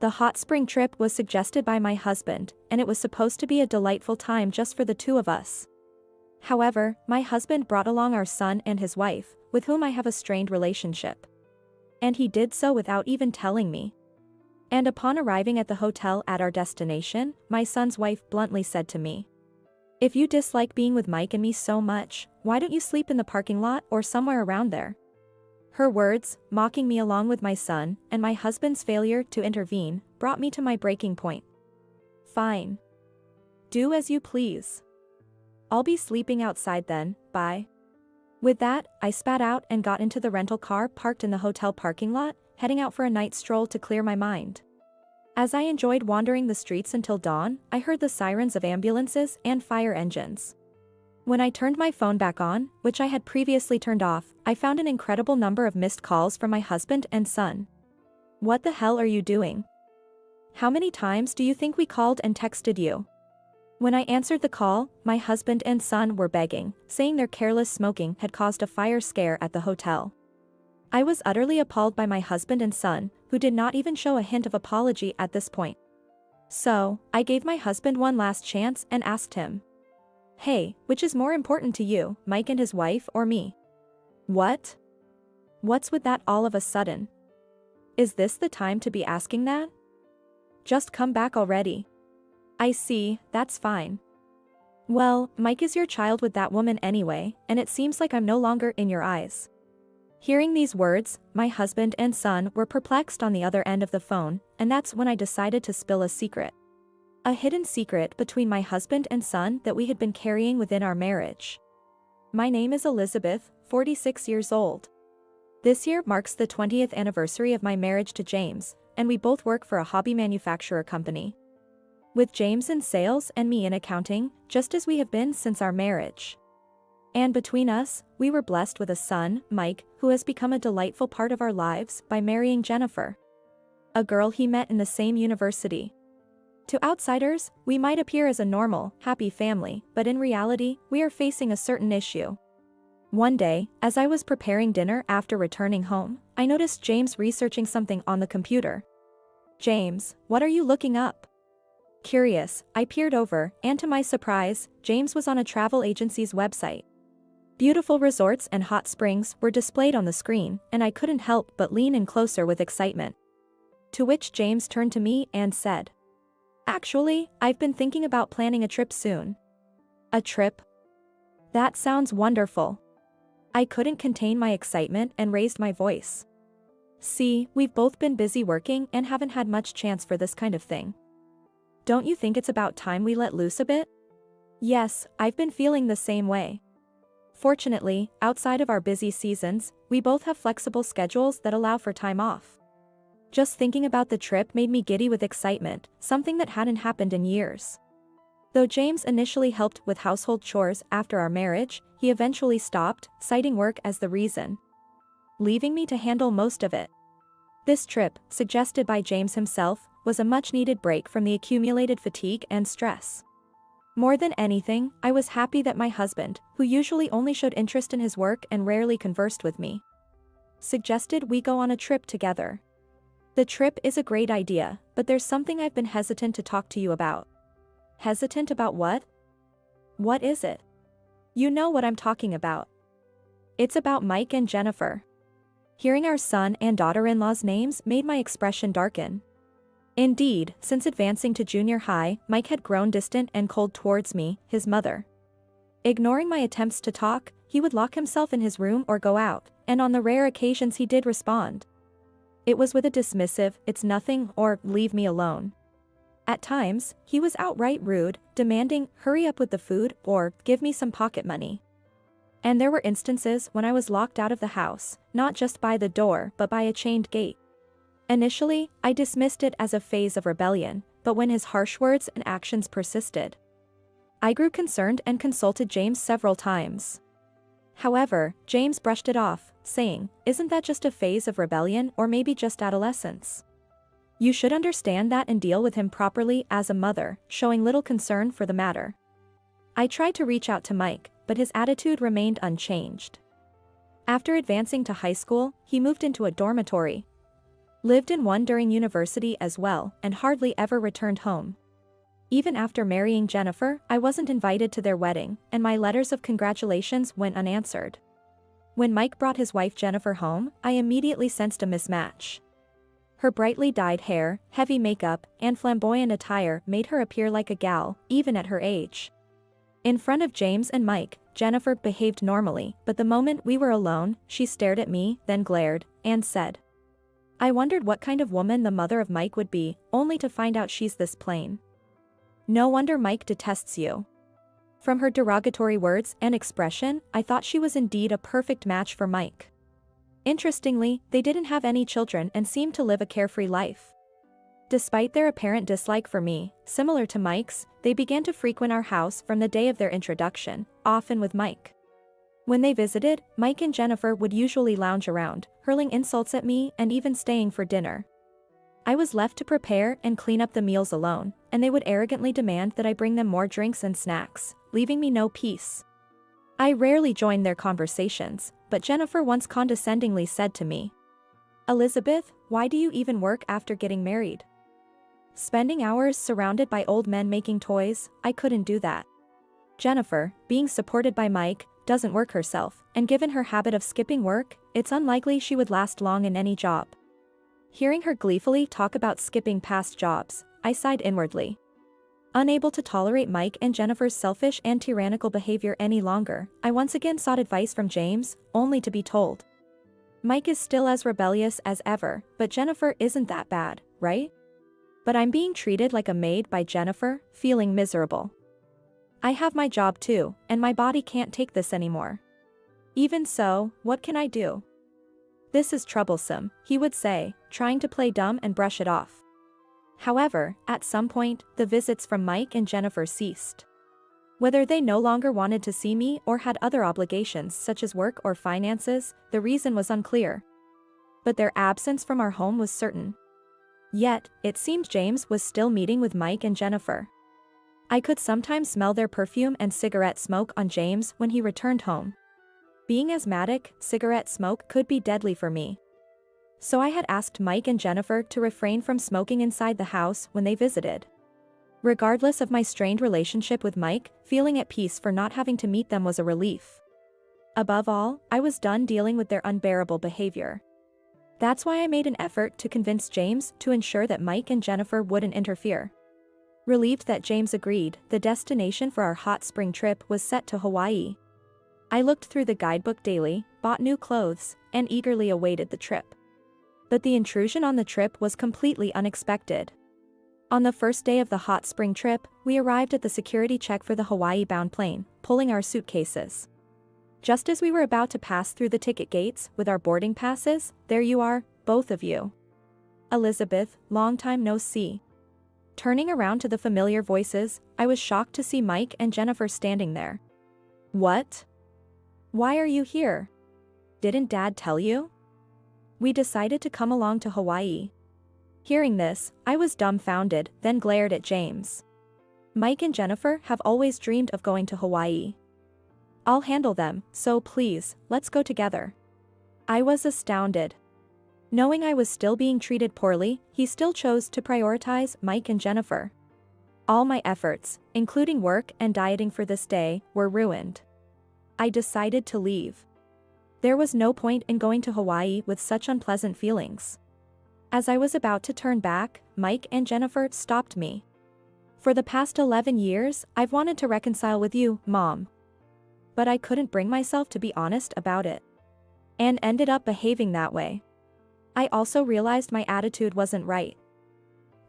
The hot spring trip was suggested by my husband, and it was supposed to be a delightful time just for the two of us. However, my husband brought along our son and his wife, with whom I have a strained relationship. And he did so without even telling me. And upon arriving at the hotel at our destination, my son's wife bluntly said to me, "If you dislike being with Mike and me so much, why don't you sleep in the parking lot or somewhere around there?" Her words, mocking me along with my son, and my husband's failure to intervene, brought me to my breaking point. "Fine. Do as you please. I'll be sleeping outside then, bye." With that, I spat out and got into the rental car parked in the hotel parking lot, heading out for a night stroll to clear my mind. As I enjoyed wandering the streets until dawn, I heard the sirens of ambulances and fire engines. When I turned my phone back on, which I had previously turned off, I found an incredible number of missed calls from my husband and son. "What the hell are you doing? How many times do you think we called and texted you?" When I answered the call, my husband and son were begging, saying their careless smoking had caused a fire scare at the hotel. I was utterly appalled by my husband and son, who did not even show a hint of apology at this point. So, I gave my husband one last chance and asked him, "Hey, which is more important to you, Mike and his wife or me?" "What? What's with that all of a sudden? Is this the time to be asking that? Just come back already." "I see, that's fine. Well, Mike is your child with that woman anyway, and it seems like I'm no longer in your eyes." Hearing these words, my husband and son were perplexed on the other end of the phone, and that's when I decided to spill a secret. A hidden secret between my husband and son that we had been carrying within our marriage. My name is Elizabeth, 46 years old. This year marks the 20th anniversary of my marriage to James, and we both work for a hobby manufacturer company. With James in sales and me in accounting, just as we have been since our marriage. And between us, we were blessed with a son, Mike, who has become a delightful part of our lives by marrying Jennifer, a girl he met in the same university. To outsiders, we might appear as a normal, happy family, but in reality, we are facing a certain issue. One day, as I was preparing dinner after returning home, I noticed James researching something on the computer. "James, what are you looking up?" Curious, I peered over, and to my surprise, James was on a travel agency's website. Beautiful resorts and hot springs were displayed on the screen, and I couldn't help but lean in closer with excitement. To which James turned to me and said, "Actually, I've been thinking about planning a trip soon." "A trip? That sounds wonderful." I couldn't contain my excitement and raised my voice. "See, we've both been busy working and haven't had much chance for this kind of thing. Don't you think it's about time we let loose a bit?" "Yes, I've been feeling the same way. Fortunately, outside of our busy seasons, we both have flexible schedules that allow for time off." Just thinking about the trip made me giddy with excitement, something that hadn't happened in years. Though James initially helped with household chores after our marriage, he eventually stopped, citing work as the reason, leaving me to handle most of it. This trip, suggested by James himself, was a much-needed break from the accumulated fatigue and stress. More than anything, I was happy that my husband, who usually only showed interest in his work and rarely conversed with me, suggested we go on a trip together. The trip is a great idea, but there's something I've been hesitant to talk to you about. Hesitant about what? What is it? You know what I'm talking about. It's about Mike and Jennifer. Hearing our son and daughter-in-law's names made my expression darken. Indeed, since advancing to junior high, Mike had grown distant and cold towards me, his mother. Ignoring my attempts to talk, he would lock himself in his room or go out, and on the rare occasions he did respond, it was with a dismissive, "It's nothing," or "Leave me alone." At times, he was outright rude, demanding, "Hurry up with the food," or "Give me some pocket money." And there were instances when I was locked out of the house, not just by the door but by a chained gate. Initially, I dismissed it as a phase of rebellion, but when his harsh words and actions persisted, I grew concerned and consulted James several times. However, James brushed it off, saying, "Isn't that just a phase of rebellion or maybe just adolescence? You should understand that and deal with him properly as a mother," showing little concern for the matter. I tried to reach out to Mike, but his attitude remained unchanged. After advancing to high school, he moved into a dormitory. Lived in one during university as well, and hardly ever returned home. Even after marrying Jennifer, I wasn't invited to their wedding, and my letters of congratulations went unanswered. When Mike brought his wife Jennifer home, I immediately sensed a mismatch. Her brightly dyed hair, heavy makeup, and flamboyant attire made her appear like a gal, even at her age. In front of James and Mike, Jennifer behaved normally, but the moment we were alone, she stared at me, then glared, and said, "I wondered what kind of woman the mother of Mike would be, only to find out she's this plain. No wonder Mike detests you." From her derogatory words and expression, I thought she was indeed a perfect match for Mike. Interestingly, they didn't have any children and seemed to live a carefree life. Despite their apparent dislike for me, similar to Mike's, they began to frequent our house from the day of their introduction, often with Mike. When they visited, Mike and Jennifer would usually lounge around, hurling insults at me and even staying for dinner. I was left to prepare and clean up the meals alone, and they would arrogantly demand that I bring them more drinks and snacks, leaving me no peace. I rarely joined their conversations, but Jennifer once condescendingly said to me, "Elizabeth, why do you even work after getting married? Spending hours surrounded by old men making toys, I couldn't do that." Jennifer, being supported by Mike, doesn't work herself, and given her habit of skipping work, it's unlikely she would last long in any job. Hearing her gleefully talk about skipping past jobs, I sighed inwardly. Unable to tolerate Mike and Jennifer's selfish and tyrannical behavior any longer, I once again sought advice from James, only to be told, "Mike is still as rebellious as ever, but Jennifer isn't that bad, right?" But I'm being treated like a maid by Jennifer, feeling miserable. I have my job too, and my body can't take this anymore. Even so, what can I do? "This is troublesome," he would say, trying to play dumb and brush it off. However, at some point, the visits from Mike and Jennifer ceased. Whether they no longer wanted to see me or had other obligations such as work or finances, the reason was unclear. But their absence from our home was certain. Yet, it seemed James was still meeting with Mike and Jennifer. I could sometimes smell their perfume and cigarette smoke on James when he returned home. Being asthmatic, cigarette smoke could be deadly for me. So I had asked Mike and Jennifer to refrain from smoking inside the house when they visited. Regardless of my strained relationship with Mike, feeling at peace for not having to meet them was a relief. Above all, I was done dealing with their unbearable behavior. That's why I made an effort to convince James to ensure that Mike and Jennifer wouldn't interfere. Relieved that James agreed, the destination for our hot spring trip was set to Hawaii. I looked through the guidebook daily, bought new clothes, and eagerly awaited the trip. But the intrusion on the trip was completely unexpected. On the first day of the hot spring trip, we arrived at the security check for the Hawaii-bound plane, pulling our suitcases. Just as we were about to pass through the ticket gates with our boarding passes, there you are, both of you. "Elizabeth, long time no see." Turning around to the familiar voices, I was shocked to see Mike and Jennifer standing there. "What? Why are you here? Didn't Dad tell you?" "We decided to come along to Hawaii." Hearing this, I was dumbfounded, then glared at James. "Mike and Jennifer have always dreamed of going to Hawaii. I'll handle them, so please, let's go together." I was astounded. Knowing I was still being treated poorly, he still chose to prioritize Mike and Jennifer. All my efforts, including work and dieting for this day, were ruined. I decided to leave. There was no point in going to Hawaii with such unpleasant feelings. As I was about to turn back, Mike and Jennifer stopped me. "For the past 11 years, I've wanted to reconcile with you, Mom. But I couldn't bring myself to be honest about it. And ended up behaving that way. I also realized my attitude wasn't right.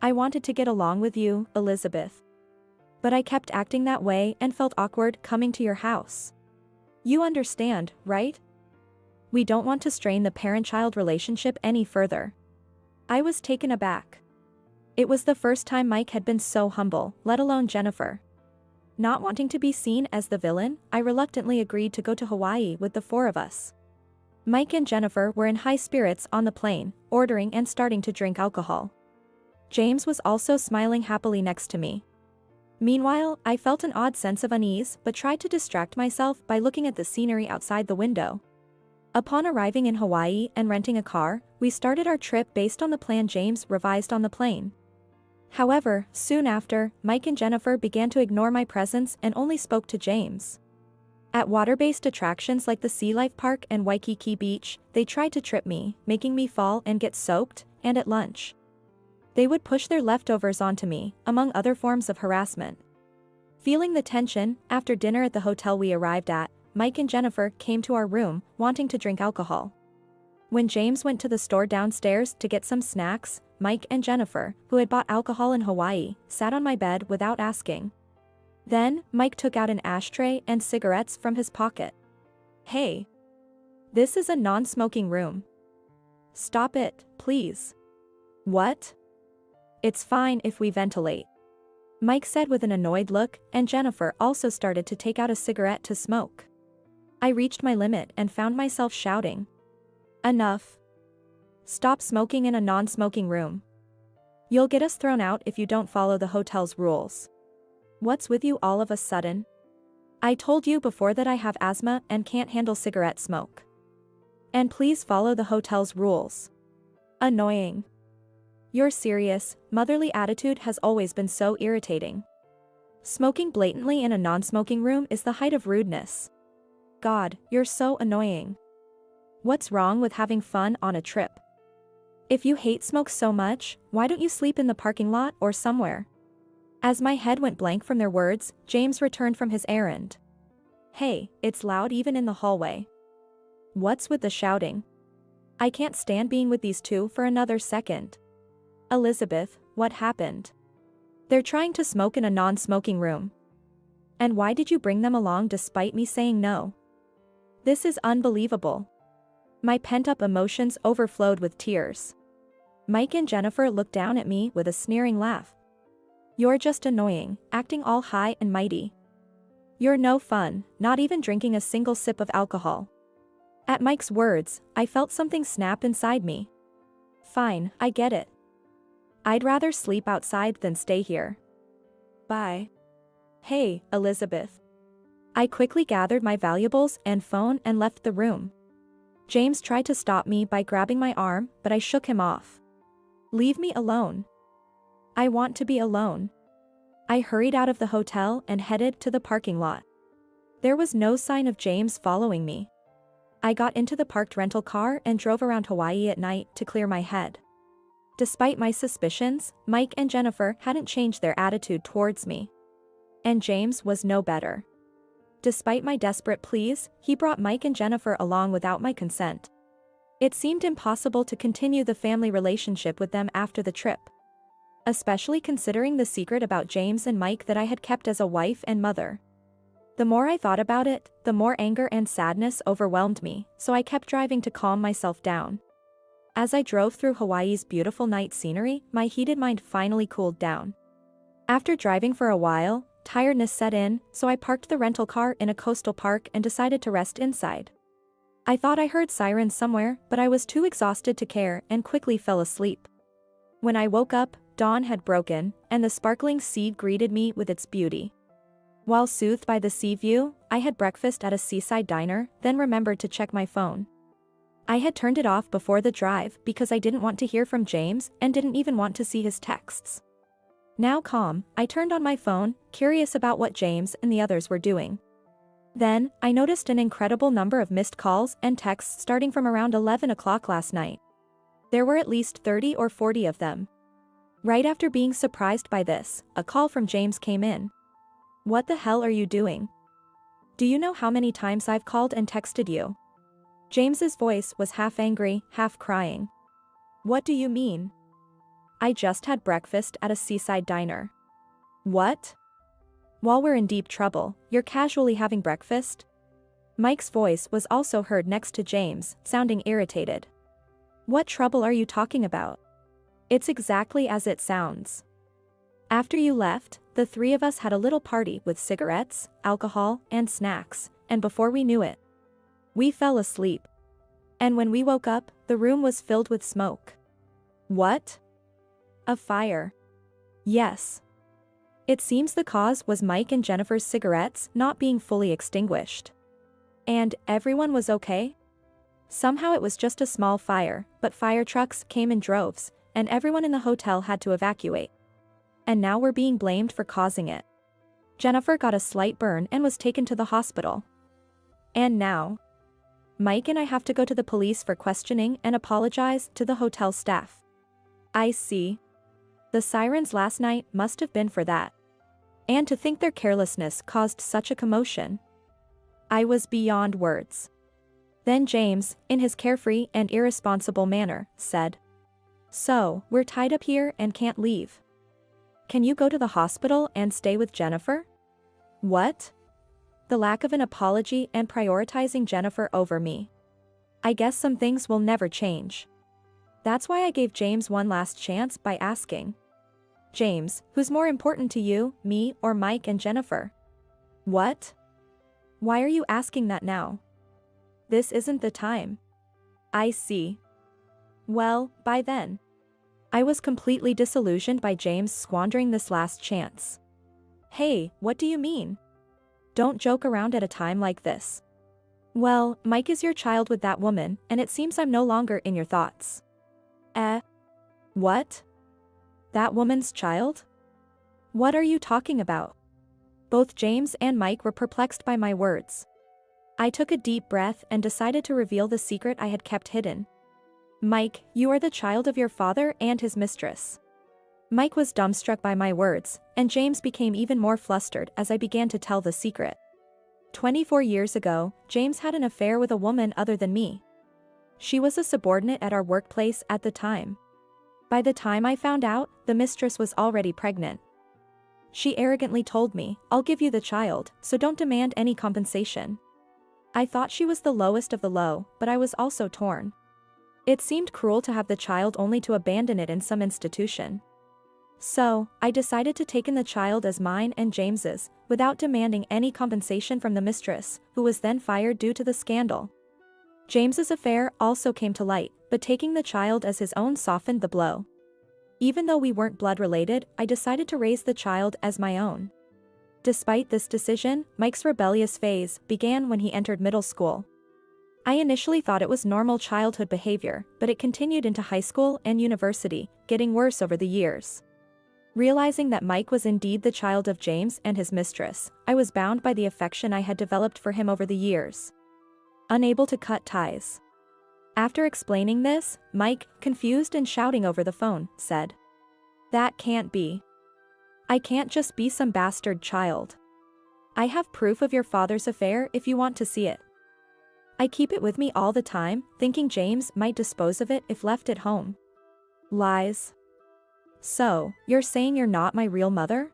I wanted to get along with you, Elizabeth. But I kept acting that way and felt awkward coming to your house. You understand, right? We don't want to strain the parent-child relationship any further." I was taken aback. It was the first time Mike had been so humble, let alone Jennifer. Not wanting to be seen as the villain, I reluctantly agreed to go to Hawaii with the four of us. Mike and Jennifer were in high spirits on the plane, ordering and starting to drink alcohol. James was also smiling happily next to me. Meanwhile, I felt an odd sense of unease but tried to distract myself by looking at the scenery outside the window. Upon arriving in Hawaii and renting a car, we started our trip based on the plan James revised on the plane. However, soon after, Mike and Jennifer began to ignore my presence and only spoke to James. At water-based attractions like the Sea Life Park and Waikiki Beach, they tried to trip me, making me fall and get soaked, and at lunch, they would push their leftovers onto me, among other forms of harassment. Feeling the tension, after dinner at the hotel we arrived at, Mike and Jennifer came to our room, wanting to drink alcohol. When James went to the store downstairs to get some snacks, Mike and Jennifer, who had bought alcohol in Hawaii, sat on my bed without asking. Then, Mike took out an ashtray and cigarettes from his pocket. "Hey. This is a non-smoking room. Stop it, please." "What?" "It's fine if we ventilate," Mike said with an annoyed look, and Jennifer also started to take out a cigarette to smoke. I reached my limit and found myself shouting, "Enough. Stop smoking in a non-smoking room. You'll get us thrown out if you don't follow the hotel's rules. What's with you all of a sudden? I told you before that I have asthma and can't handle cigarette smoke. And please follow the hotel's rules." Annoying. Your serious, motherly attitude has always been so irritating. Smoking blatantly in a non-smoking room is the height of rudeness. God, you're so annoying. What's wrong with having fun on a trip? If you hate smoke so much, why don't you sleep in the parking lot or somewhere? As my head went blank from their words, James returned from his errand. "Hey, it's loud even in the hallway. What's with the shouting? I can't stand being with these two for another second." "Elizabeth, what happened? They're trying to smoke in a non-smoking room. And why did you bring them along despite me saying no? This is unbelievable." My pent-up emotions overflowed with tears. Mike and Jennifer looked down at me with a sneering laugh. "You're just annoying, acting all high and mighty. You're no fun, not even drinking a single sip of alcohol." At Mike's words, I felt something snap inside me. Fine, I get it. I'd rather sleep outside than stay here. Bye. Hey, Elizabeth. I quickly gathered my valuables and phone and left the room. James tried to stop me by grabbing my arm, but I shook him off. "Leave me alone. I want to be alone." I hurried out of the hotel and headed to the parking lot. There was no sign of James following me. I got into the parked rental car and drove around Hawaii at night to clear my head. Despite my suspicions, Mike and Jennifer hadn't changed their attitude towards me. And James was no better. Despite my desperate pleas, he brought Mike and Jennifer along without my consent. It seemed impossible to continue the family relationship with them after the trip, especially considering the secret about James and Mike that I had kept as a wife and mother. The more I thought about it, the more anger and sadness overwhelmed me, so I kept driving to calm myself down. As I drove through Hawaii's beautiful night scenery, my heated mind finally cooled down. After driving for a while, tiredness set in, so I parked the rental car in a coastal park and decided to rest inside. I thought I heard sirens somewhere, but I was too exhausted to care and quickly fell asleep. When I woke up, dawn had broken, and the sparkling sea greeted me with its beauty. While soothed by the sea view, I had breakfast at a seaside diner, then remembered to check my phone. I had turned it off before the drive because I didn't want to hear from James and didn't even want to see his texts. Now calm, I turned on my phone, curious about what James and the others were doing. Then, I noticed an incredible number of missed calls and texts starting from around 11 o'clock last night. There were at least 30 or 40 of them. Right after being surprised by this, a call from James came in. "What the hell are you doing? Do you know how many times I've called and texted you?" James's voice was half angry, half crying. "What do you mean? I just had breakfast at a seaside diner." "What? While we're in deep trouble, you're casually having breakfast?" Mike's voice was also heard next to James, sounding irritated. "What trouble are you talking about? It's exactly as it sounds. After you left, the three of us had a little party with cigarettes, alcohol, and snacks, and before we knew it, we fell asleep. And when we woke up, the room was filled with smoke." "What? A fire?" "Yes. It seems the cause was Mike and Jennifer's cigarettes not being fully extinguished." "And everyone was okay?" Somehow it was just a small fire, but fire trucks came in droves, and everyone in the hotel had to evacuate. And now we're being blamed for causing it. Jennifer got a slight burn and was taken to the hospital. And now Mike and I have to go to the police for questioning and apologize to the hotel staff. I see. The sirens last night must have been for that. And to think their carelessness caused such a commotion. I was beyond words. Then James, in his carefree and irresponsible manner, said, "So, we're tied up here and can't leave. Can you go to the hospital and stay with Jennifer?" What? The lack of an apology and prioritizing Jennifer over me. I guess some things will never change. That's why I gave James one last chance by asking, "James, who's more important to you, me or Mike and Jennifer?" What? Why are you asking that now? This isn't the time. I see. Well, by then. I was completely disillusioned by James squandering this last chance. Hey, what do you mean? Don't joke around at a time like this. Well, Mike is your child with that woman, and it seems I'm no longer in your thoughts. What? That woman's child? What are you talking about? Both James and Mike were perplexed by my words. I took a deep breath and decided to reveal the secret I had kept hidden. Mike, you are the child of your father and his mistress. Mike was dumbstruck by my words, and James became even more flustered as I began to tell the secret. 24 years ago, James had an affair with a woman other than me. She was a subordinate at our workplace at the time. By the time I found out, the mistress was already pregnant. She arrogantly told me, "I'll give you the child, so don't demand any compensation." I thought she was the lowest of the low, but I was also torn. It seemed cruel to have the child only to abandon it in some institution. So, I decided to take in the child as mine and James's, without demanding any compensation from the mistress, who was then fired due to the scandal. James's affair also came to light, but taking the child as his own softened the blow. Even though we weren't blood-related, I decided to raise the child as my own. Despite this decision, Mike's rebellious phase began when he entered middle school. I initially thought it was normal childhood behavior, but it continued into high school and university, getting worse over the years. Realizing that Mike was indeed the child of James and his mistress, I was bound by the affection I had developed for him over the years. Unable to cut ties. After explaining this, Mike, confused and shouting over the phone, said, "That can't be. I can't just be some bastard child. I have proof of your father's affair if you want to see it. I keep it with me all the time, thinking James might dispose of it if left at home." Lies. So, you're saying you're not my real mother?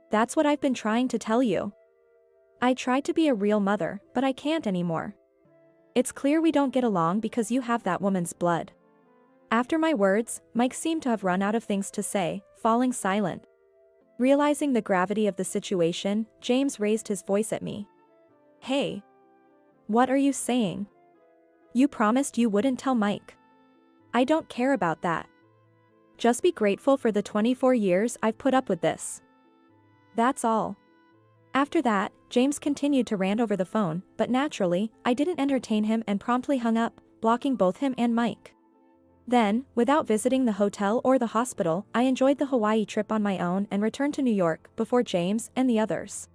That's what I've been trying to tell you. I tried to be a real mother, but I can't anymore. It's clear we don't get along because you have that woman's blood. After my words, Mike seemed to have run out of things to say, falling silent. Realizing the gravity of the situation, James raised his voice at me. "Hey. What are you saying? You promised you wouldn't tell Mike. I don't care about that. Just be grateful for the 24 years I've put up with this. That's all." After that, James continued to rant over the phone, but naturally, I didn't entertain him and promptly hung up, blocking both him and Mike. Then, without visiting the hotel or the hospital, I enjoyed the Hawaii trip on my own and returned to New York before James and the others.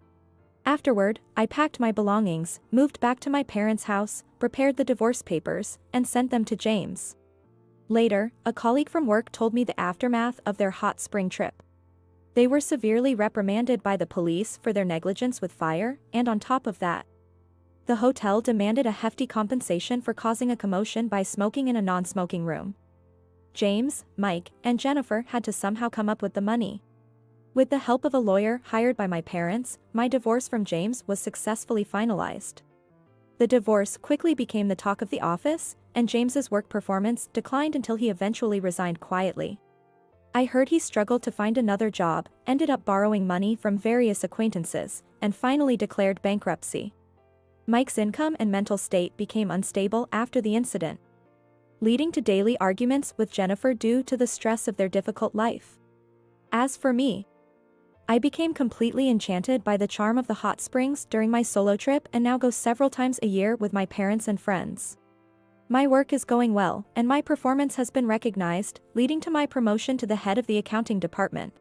Afterward, I packed my belongings, moved back to my parents' house, prepared the divorce papers, and sent them to James. Later, a colleague from work told me the aftermath of their hot spring trip. They were severely reprimanded by the police for their negligence with fire, and on top of that, the hotel demanded a hefty compensation for causing a commotion by smoking in a non-smoking room. James, Mike, and Jennifer had to somehow come up with the money. With the help of a lawyer hired by my parents, my divorce from James was successfully finalized. The divorce quickly became the talk of the office, and James's work performance declined until he eventually resigned quietly. I heard he struggled to find another job, ended up borrowing money from various acquaintances, and finally declared bankruptcy. Mike's income and mental state became unstable after the incident, leading to daily arguments with Jennifer due to the stress of their difficult life. As for me, I became completely enchanted by the charm of the hot springs during my solo trip and now go several times a year with my parents and friends. My work is going well, and my performance has been recognized, leading to my promotion to the head of the accounting department.